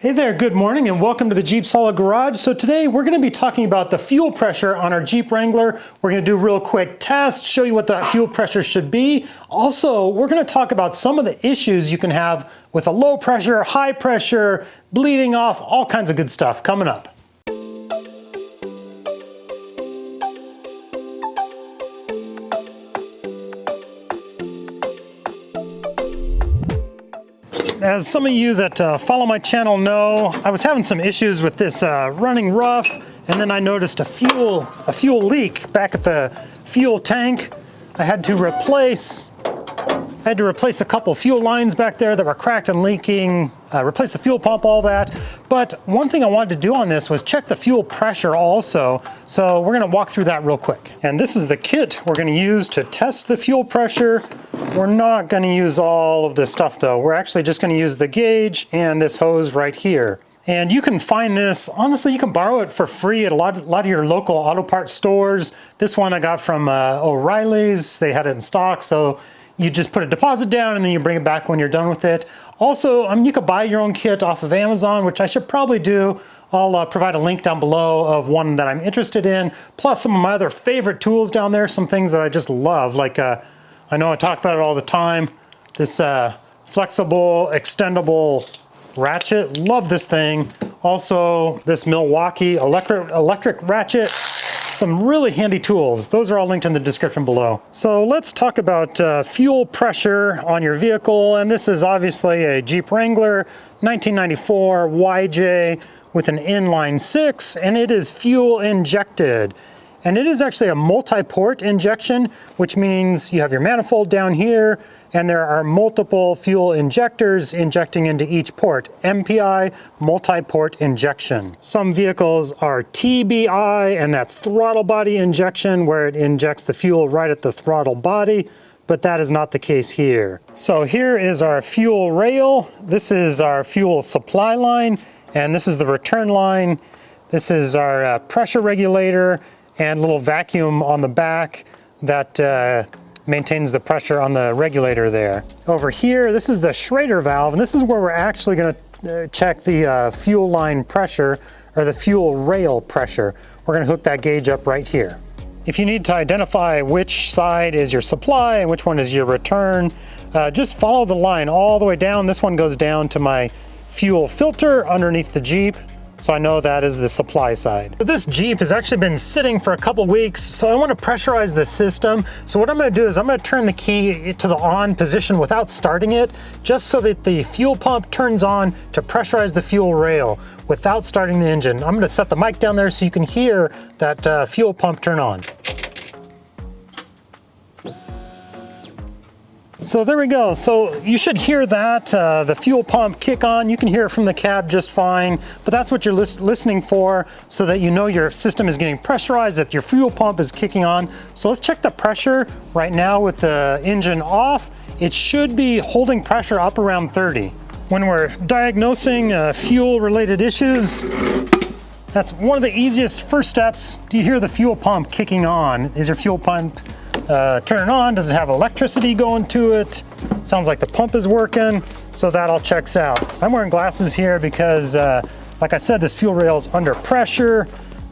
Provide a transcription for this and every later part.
Hey there, good morning and welcome to the JeepSolid Garage. So today we're going to be talking about the fuel pressure on our Jeep Wrangler. We're going to do a real quick test, show you what that fuel pressure should be. Also, we're going to talk about some of the issues you can have with a low pressure, high pressure, bleeding off, all kinds of good stuff coming up. As some of you that follow my channel know, I was having some issues with this running rough, and then I noticed a fuel leak back at the fuel tank. I had to replace a couple fuel lines back there that were cracked and leaking, replace the fuel pump, all that. But one thing I wanted to do on this was check the fuel pressure also. So we're gonna walk through that real quick. And this is the kit we're gonna use to test the fuel pressure. We're not gonna use all of this stuff though. We're actually just gonna use the gauge and this hose right here. And you can find this, honestly, you can borrow it for free at a lot of your local auto parts stores. This one I got from O'Reilly's. They had it in stock, so you just put a deposit down and then you bring it back when you're done with it. Also, you could buy your own kit off of Amazon, which I should probably do. I'll provide a link down below of one that I'm interested in, plus some of my other favorite tools down there, some things that I just love. Like, I know I talk about it all the time, this flexible, extendable ratchet. Love this thing. Also, this Milwaukee electric ratchet. Some really handy tools. Those are all linked in the description below. So let's talk about fuel pressure on your vehicle. And this is obviously a Jeep Wrangler 1994 YJ with an inline 6, and it is fuel injected. And it is actually a multi-port injection, which means you have your manifold down here, and there are multiple fuel injectors injecting into each port. MPI, multi-port injection. Some vehicles are TBI, and that's throttle body injection, where it injects the fuel right at the throttle body, but that is not the case here. So here is our fuel rail. This is our fuel supply line, and this is the return line. This is our pressure regulator and little vacuum on the back that maintains the pressure on the regulator there. Over here, this is the Schrader valve, and this is where we're actually going to check the fuel line pressure, or the fuel rail pressure. We're going to hook that gauge up right here. If you need to identify which side is your supply and which one is your return, just follow the line all the way down. This one goes down to my fuel filter underneath the Jeep, so I know that is the supply side. So this Jeep has actually been sitting for a couple weeks, so I want to pressurize the system. So what I'm going to do is I'm going to turn the key to the on position without starting it, just so that the fuel pump turns on to pressurize the fuel rail without starting the engine. I'm going to set the mic down there so you can hear that fuel pump turn on. So there we go. So you should hear that, the fuel pump kick on. You can hear it from the cab just fine, but that's what you're listening for, so that you know your system is getting pressurized, that your fuel pump is kicking on. So let's check the pressure right now with the engine off. It should be holding pressure up around 30. When we're diagnosing fuel-related issues, that's one of the easiest first steps. Do you hear the fuel pump kicking on? Is your fuel pump turning on? Does it have electricity going to it? Sounds like the pump is working, so that all checks out. I'm wearing glasses here because, like I said, this fuel rail is under pressure.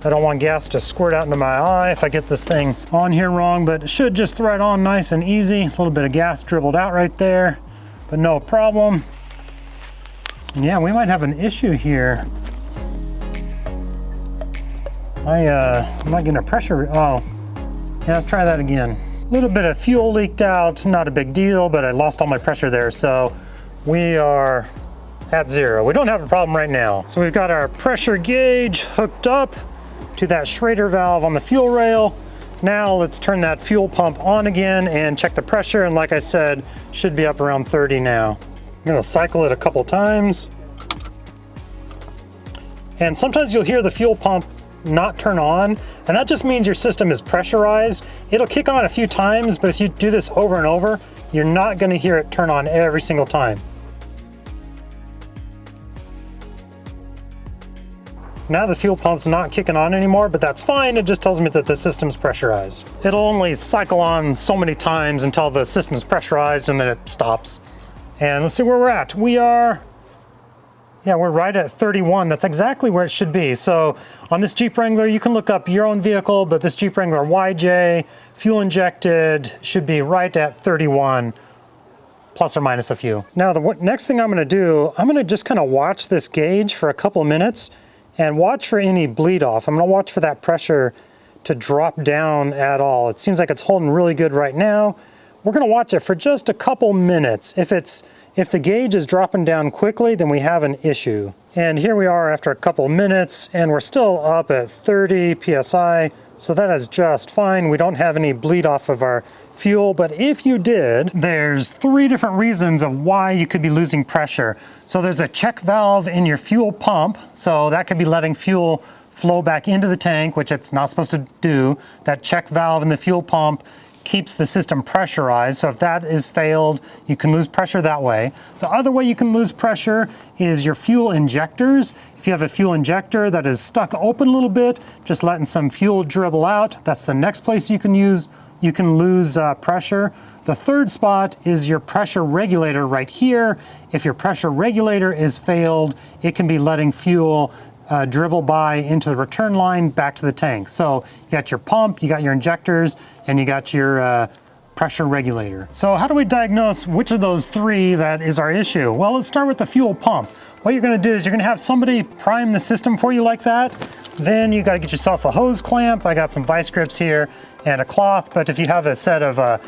I don't want gas to squirt out into my eye if I get this thing on here wrong, but it should just thread on nice and easy. A little bit of gas dribbled out right there, but no problem. And yeah, we might have an issue here. I'm not getting a pressure. Oh, yeah, let's try that again. A little bit of fuel leaked out, not a big deal, but I lost all my pressure there, so we are at 0. We don't have a problem right now. So we've got our pressure gauge hooked up to that Schrader valve on the fuel rail. Now let's turn that fuel pump on again and check the pressure, and like I said, should be up around 30 now. I'm gonna cycle it a couple times. And sometimes you'll hear the fuel pump not turn on, and that just means your system is pressurized. It'll kick on a few times, but if you do this over and over, you're not going to hear it turn on every single time. Now the fuel pump's not kicking on anymore, but that's fine. It just tells me that the system's pressurized. It'll only cycle on so many times until the system's pressurized, and then it stops. And let's see where we're at. We are Yeah, we're right at 31. That's exactly where it should be. So on this Jeep Wrangler, you can look up your own vehicle, but this Jeep Wrangler YJ, fuel injected, should be right at 31, plus or minus a few. Now, the next thing I'm gonna do, I'm gonna just kind of watch this gauge for a couple of minutes and watch for any bleed off. I'm gonna watch for that pressure to drop down at all. It seems like it's holding really good right now. We're gonna watch it for just a couple minutes. If the gauge is dropping down quickly, then we have an issue. And here we are after a couple minutes, and we're still up at 30 PSI, so that is just fine. We don't have any bleed off of our fuel, but if you did, there's 3 different reasons of why you could be losing pressure. So there's a check valve in your fuel pump, so that could be letting fuel flow back into the tank, which it's not supposed to do. That check valve in the fuel pump keeps the system pressurized, so if that is failed, you can lose pressure that way. The other way you can lose pressure is your fuel injectors. If you have a fuel injector that is stuck open a little bit, just letting some fuel dribble out, that's the next place you can lose pressure. The third spot is your pressure regulator right here. If your pressure regulator is failed, it can be letting fuel dribble by into the return line back to the tank. So you got your pump, you got your injectors, and you got your pressure regulator. So how do we diagnose which of those 3 that is our issue? Well, let's start with the fuel pump. What you're gonna do is you're gonna have somebody prime the system for you like that. Then you gotta get yourself a hose clamp. I got some vice grips here and a cloth, but if you have a set of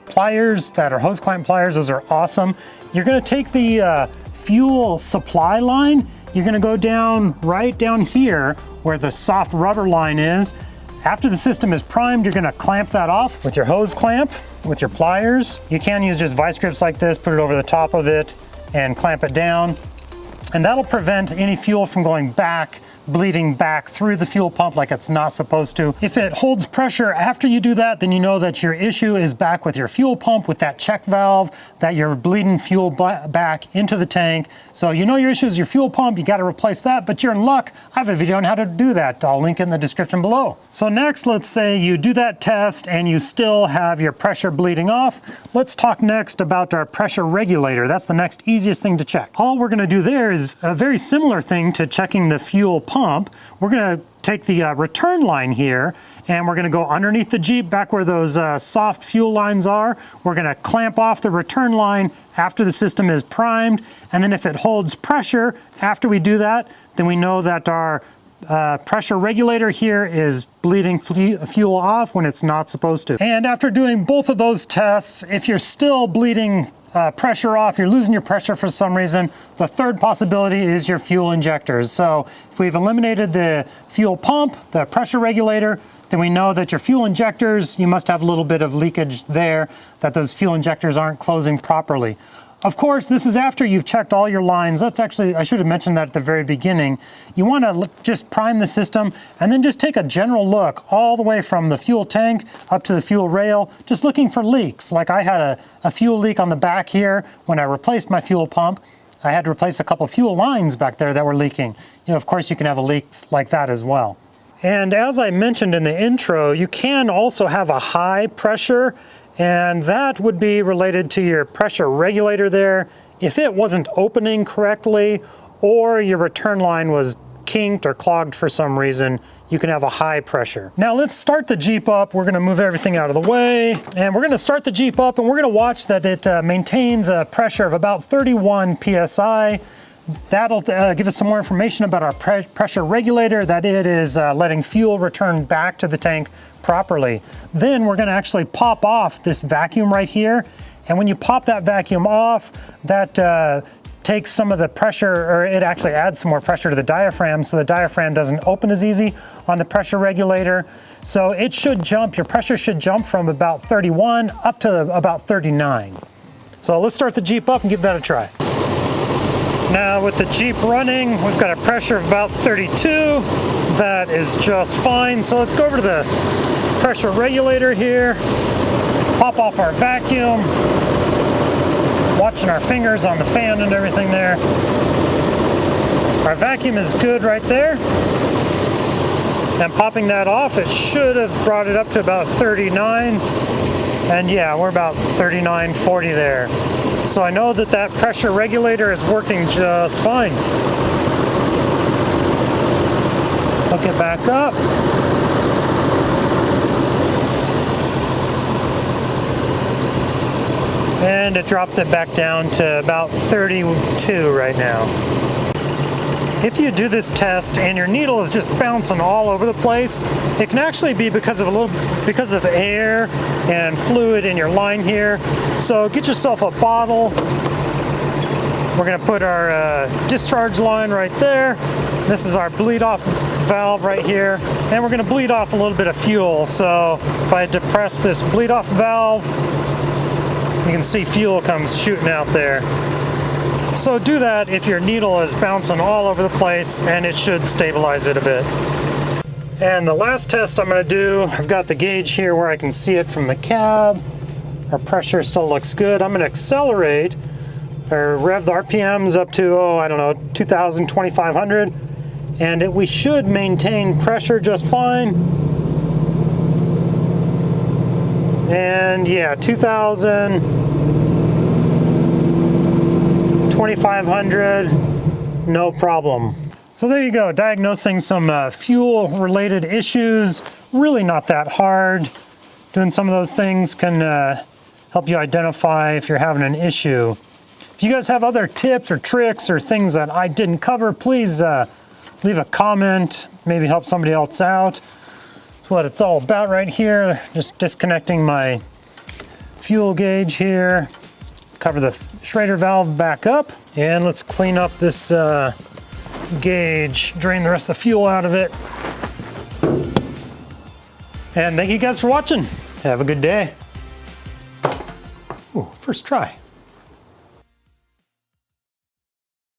pliers that are hose clamp pliers, those are awesome. You're gonna take the fuel supply line. You're gonna go down right down here where the soft rubber line is. After the system is primed, you're gonna clamp that off with your hose clamp, with your pliers. You can use just vice grips like this, put it over the top of it and clamp it down. And that'll prevent any fuel from going back, bleeding back through the fuel pump like it's not supposed to. If it holds pressure after you do that, then you know that your issue is back with your fuel pump, with that check valve, that you're bleeding fuel back into the tank. So you know your issue is your fuel pump, you gotta replace that, but you're in luck. I have a video on how to do that. I'll link it in the description below. So next, let's say you do that test and you still have your pressure bleeding off. Let's talk next about our pressure regulator. That's the next easiest thing to check. All we're gonna do there is a very similar thing to checking the fuel pump. We're gonna take the return line here and we're gonna go underneath the Jeep back where those soft fuel lines are. We're gonna clamp off the return line after the system is primed, and then if it holds pressure after we do that, then we know that our pressure regulator here is bleeding fuel off when it's not supposed to. And after doing both of those tests, if you're still bleeding pressure off, you're losing your pressure for some reason, the third possibility is your fuel injectors. So if we've eliminated the fuel pump, the pressure regulator, then we know that your fuel injectors, you must have a little bit of leakage there, that those fuel injectors aren't closing properly. Of course, this is after you've checked all your lines. That's actually, I should have mentioned that at the very beginning. You want to just prime the system and then just take a general look all the way from the fuel tank up to the fuel rail, just looking for leaks. Like I had a fuel leak on the back here when I replaced my fuel pump. I had to replace a couple fuel lines back there that were leaking. You know, of course, you can have leaks like that as well. And as I mentioned in the intro, you can also have a high pressure, and that would be related to your pressure regulator there. If it wasn't opening correctly or your return line was kinked or clogged for some reason, you can have a high pressure. Now let's start the Jeep up. We're gonna move everything out of the way, and we're gonna start the Jeep up, and we're gonna watch that it maintains a pressure of about 31 PSI. That'll give us some more information about our pressure regulator, that it is letting fuel return back to the tank properly. Then we're gonna actually pop off this vacuum right here. And when you pop that vacuum off, that takes some of the pressure, or it actually adds some more pressure to the diaphragm, so the diaphragm doesn't open as easy on the pressure regulator. So it should jump, your pressure should jump from about 31 up to about 39. So let's start the Jeep up and give that a try. Now with the Jeep running, we've got a pressure of about 32. That is just fine. So let's go over to the pressure regulator here, pop off our vacuum, watching our fingers on the fan and everything there. Our vacuum is good right there. And popping that off, it should have brought it up to about 39. And yeah, we're about 39, 40 there. So I know that that pressure regulator is working just fine. Hook it back up. And it drops it back down to about 32 right now. If you do this test and your needle is just bouncing all over the place, it can actually be because of air and fluid in your line here. So get yourself a bottle. We're going to put our discharge line right there. This is our bleed off valve right here, and we're going to bleed off a little bit of fuel. So if I depress this bleed off valve, you can see fuel comes shooting out there. So do that if your needle is bouncing all over the place, and it should stabilize it a bit. And the last test I'm going to do, I've got the gauge here where I can see it from the cab. Our pressure still looks good. I'm going to accelerate or rev the RPMs up to, I don't know, 2,000, 2,500, and we should maintain pressure just fine. And yeah, 2,000, 2,500, no problem. So there you go, diagnosing some fuel-related issues. Really not that hard. Doing some of those things can help you identify if you're having an issue. If you guys have other tips or tricks or things that I didn't cover, please leave a comment, maybe help somebody else out. That's what it's all about right here. Just disconnecting my fuel gauge here. Cover the Schrader valve back up. And let's clean up this gauge, drain the rest of the fuel out of it. And thank you guys for watching. Have a good day. Ooh, first try.